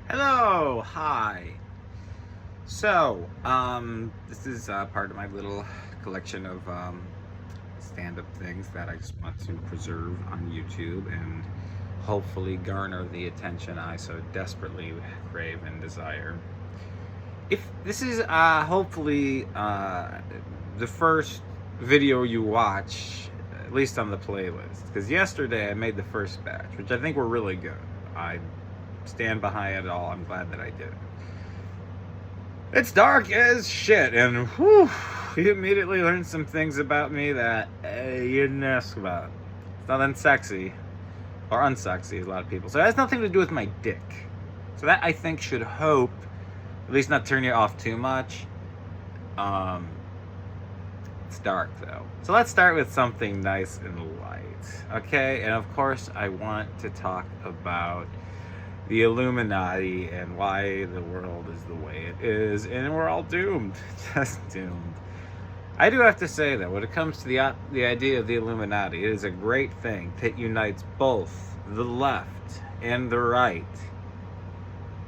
Hello, hi. This is part of my little collection of stand-up things that I just want to preserve on YouTube and hopefully garner the attention I so desperately crave and desire. If this is hopefully the first video you watch, at least on the playlist, because yesterday I made the first batch, which I think were really good. I stand behind it all. I'm glad that I did. It's dark as shit, and whew, you immediately learn some things about me that you didn't ask about. It's nothing sexy, or unsexy, as a lot of people say. It has nothing to do with my dick. So that, I think, should hope, at least not turn you off too much. It's dark, though. So let's start with something nice and light, okay? And of course, I want to talk about the Illuminati and why the world is the way it is, and we're all doomed. Just doomed. I do have to say that when it comes to the idea of the Illuminati, it is a great thing that unites both the left and the right,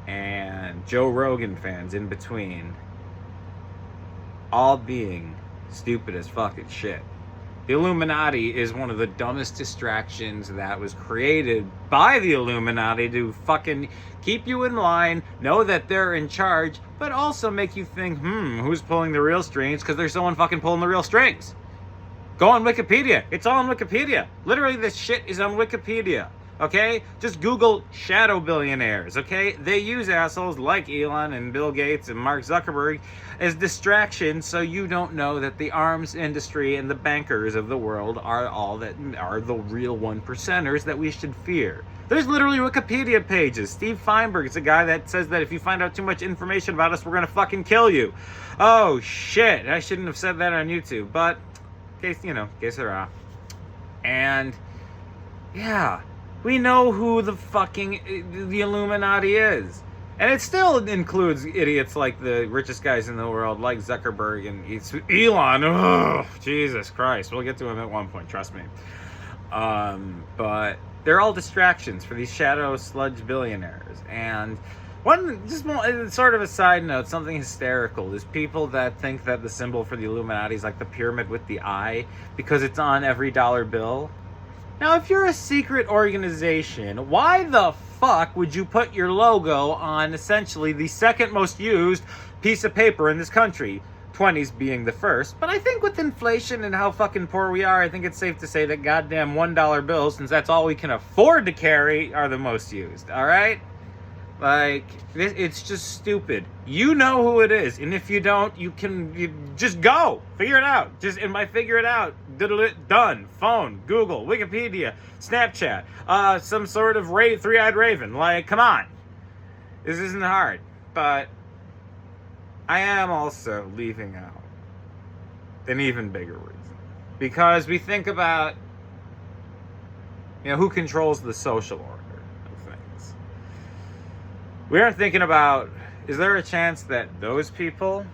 and Joe Rogan fans in between, all being stupid as fucking shit. The Illuminati is one of the dumbest distractions that was created by the Illuminati to fucking keep you in line, know that they're in charge, but also make you think, who's pulling the real strings? Because there's someone fucking pulling the real strings. Go on Wikipedia. It's all on Wikipedia. Literally, this shit is on Wikipedia. Okay? Just Google shadow billionaires, okay? They use assholes like Elon and Bill Gates and Mark Zuckerberg as distractions so you don't know that the arms industry and the bankers of the world are all that are the real one percenters that we should fear. There's literally Wikipedia pages. Steve Feinberg is a guy that says that if you find out too much information about us, we're gonna fucking kill you. Oh shit, I shouldn't have said that on YouTube, but case they're off. And yeah, we know who the Illuminati is. And it still includes idiots like the richest guys in the world, like Zuckerberg and Elon. Oh, Jesus Christ. We'll get to him at one point, trust me. But they're all distractions for these shadow sludge billionaires. And sort of a side note, something hysterical is people that think that the symbol for the Illuminati is like the pyramid with the eye because it's on every dollar bill. Now, if you're a secret organization, why the fuck would you put your logo on essentially the second most used piece of paper in this country? 20s being the first. But I think with inflation and how fucking poor we are, I think it's safe to say that goddamn $1 bills, since that's all we can afford to carry, are the most used. All right? Like, it's just stupid. You know who it is, and if you don't, you just go. Figure it out. And by figure it out, done. Phone, Google, Wikipedia, Snapchat, some sort of three-eyed raven. Like, come on. This isn't hard. But I am also leaving out an even bigger reason. Because we think about, who controls the social order. We aren't thinking about, is there a chance that those people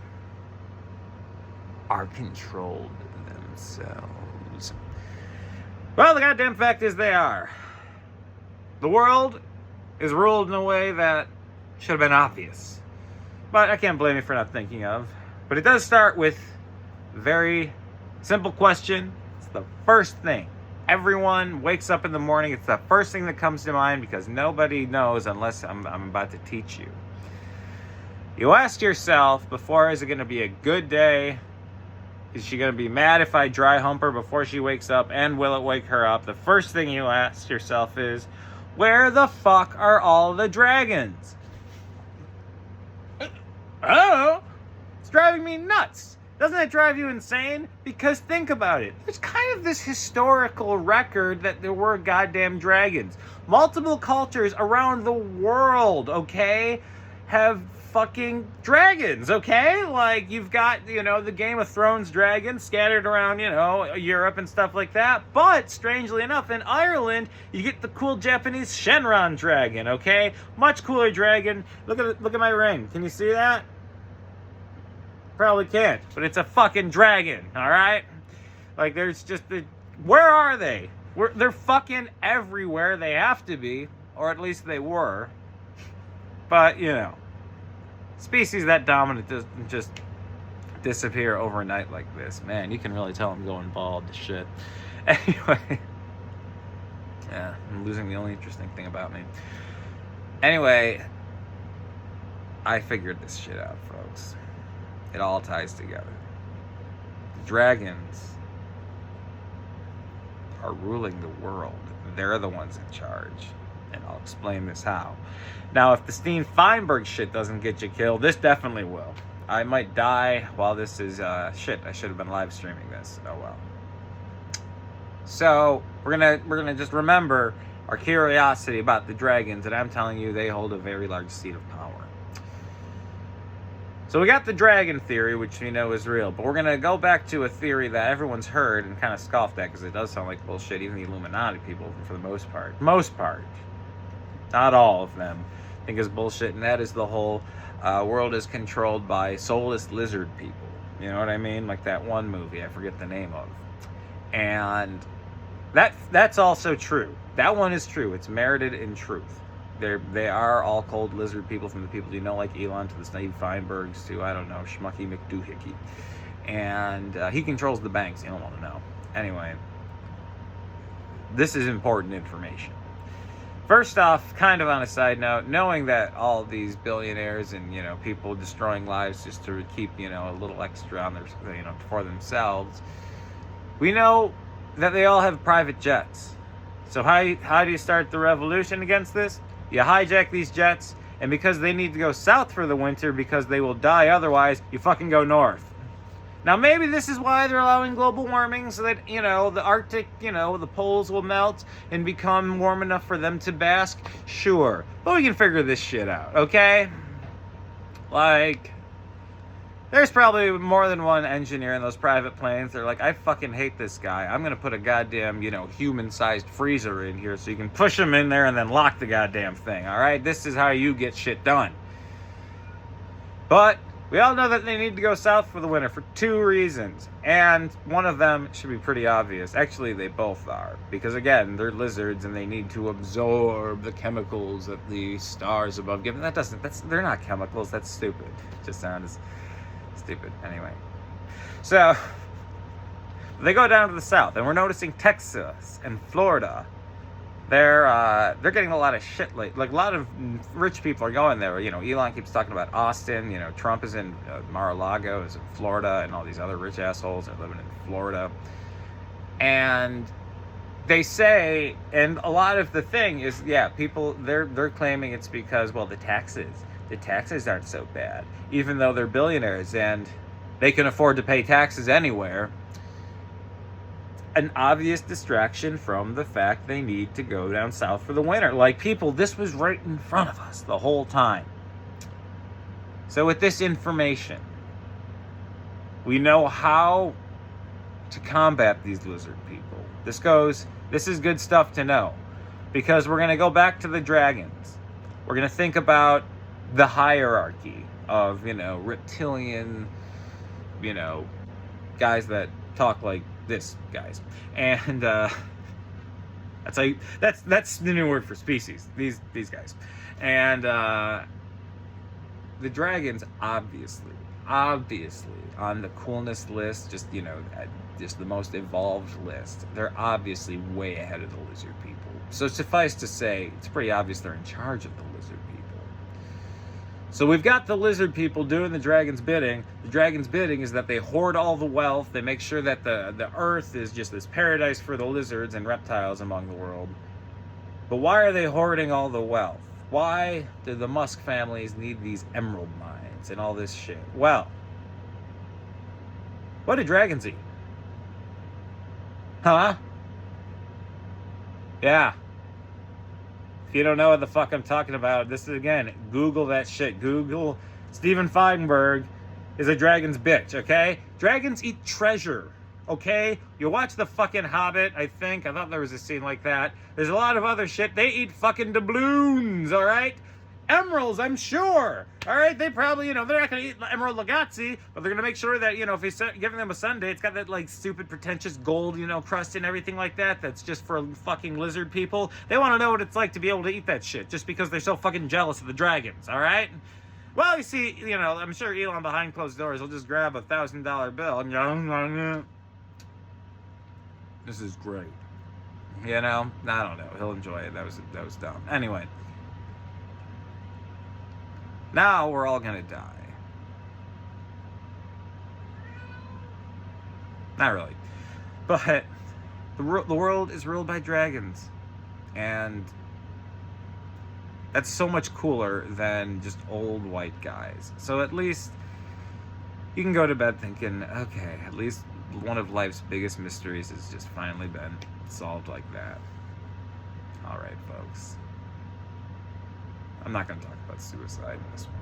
are controlled themselves? Well, the goddamn fact is they are. The world is ruled in a way that should have been obvious. But I can't blame you for not thinking of. But it does start with a very simple question. It's the first thing. Everyone wakes up in the morning, it's the first thing that comes to mind because nobody knows unless I'm about to teach you. You ask yourself before, is it going to be a good day? Is she going to be mad if I dry hump her before she wakes up? And will it wake her up? The first thing you ask yourself is, where the fuck are all the dragons? Oh, it's driving me nuts. Doesn't that drive you insane? Because think about it. There's kind of this historical record that there were goddamn dragons. Multiple cultures around the world, okay, have fucking dragons, okay? Like, you've got, the Game of Thrones dragons scattered around, Europe and stuff like that. But, strangely enough, in Ireland, you get the cool Japanese Shenron dragon, okay? Much cooler dragon. Look at my ring. Can you see that? Probably can't, but it's a fucking dragon, all right? Like, there's just where are they? They're fucking everywhere they have to be, or at least they were. But, you know, species that dominant doesn't just disappear overnight like this. Man, you can really tell I'm going bald to shit. Anyway. Yeah, I'm losing the only interesting thing about me. Anyway, I figured this shit out, folks. It all ties together. The dragons are ruling the world. They're the ones in charge. And I'll explain this how. Now, if the Steen Feinberg shit doesn't get you killed, this definitely will. I might die while this is, shit, I should have been live streaming this. Oh well. So, we're gonna just remember our curiosity about the dragons, and I'm telling you, they hold a very large seat of power. So we got the dragon theory, which we know is real, but we're gonna go back to a theory that everyone's heard and kind of scoffed at because it does sound like bullshit, even the Illuminati people, for the most part. Not all of them think is bullshit, and that is the whole world is controlled by soulless lizard people. You know what I mean? Like that one movie, I forget the name of. And that's also true. That one is true. It's merited in truth. They are all cold lizard people, from the people you know, like Elon, to the Steve Feinbergs, to, I don't know, Schmucky McDoohickey. And he controls the banks. You don't want to know. Anyway, this is important information. First off, kind of on a side note, knowing that all these billionaires and, you know, people destroying lives just to keep, you know, a little extra on their, you know, for themselves, we know that they all have private jets. So how do you start the revolution against this? You hijack these jets, and because they need to go south for the winter because they will die otherwise, you fucking go north. Now, maybe this is why they're allowing global warming, so that, you know, the Arctic, you know, the poles will melt and become warm enough for them to bask. Sure. But we can figure this shit out, okay? Like, there's probably more than one engineer in those private planes. They're like, I fucking hate this guy. I'm going to put a goddamn, you know, human-sized freezer in here so you can push him in there and then lock the goddamn thing, all right? This is how you get shit done. But we all know that they need to go south for the winter for 2 reasons. And one of them should be pretty obvious. Actually, they both are. Because, again, they're lizards and they need to absorb the chemicals that the stars above give them. They're not chemicals. That's stupid. It just sounds stupid. Anyway. So, they go down to the south. And we're noticing Texas and Florida. They're getting a lot of shit late. Like, a lot of rich people are going there. You know, Elon keeps talking about Austin. You know, Trump is in Mar-a-Lago, is in Florida, and all these other rich assholes are living in Florida. And they say, and a lot of the thing is, yeah, people, they're claiming it's because, well, the taxes aren't so bad, even though they're billionaires and they can afford to pay taxes anywhere. An obvious distraction from the fact they need to go down south for the winter. Like, people, this was right in front of us the whole time. So with this information, we know how to combat these lizard people. This is good stuff to know, because we're going to go back to the dragons. We're going to think about the hierarchy of, you know, reptilian, you know, guys that talk like this, guys. And that's the new word for species, these guys. And the dragons, obviously on the coolness list, just, you know, just the most evolved list, they're obviously way ahead of the lizard people. So suffice to say, it's pretty obvious they're in charge of the lizard people. So we've got the lizard people doing the dragon's bidding. The dragon's bidding is that they hoard all the wealth. They make sure that the earth is just this paradise for the lizards and reptiles among the world. But why are they hoarding all the wealth? Why do the Musk families need these emerald mines and all this shit? Well, what do dragons eat? Huh? Yeah. If you don't know what the fuck I'm talking about, this is, again, Google that shit. Google Steven Feinberg is a dragon's bitch, okay? Dragons eat treasure, okay? You watch the fucking Hobbit, I think. I thought there was a scene like that. There's a lot of other shit. They eat fucking doubloons, all right? emeralds, I'm sure. All right, they probably, they're not going to eat emerald lagazzi, but they're going to make sure that, if he's giving them a sundae, it's got that, like, stupid, pretentious gold, crust and everything like that. That's just for fucking lizard people. They want to know what it's like to be able to eat that shit, just because they're so fucking jealous of the dragons, all right? Well, you see, I'm sure Elon behind closed doors will just grab a $1,000 bill and go, this is great. I don't know. He'll enjoy it. That was dumb. Anyway. Now we're all gonna die. Not really. But the world is ruled by dragons. And that's so much cooler than just old white guys. So at least you can go to bed thinking, okay, at least one of life's biggest mysteries has just finally been solved like that. All right, folks. I'm not going to talk about suicide in this one.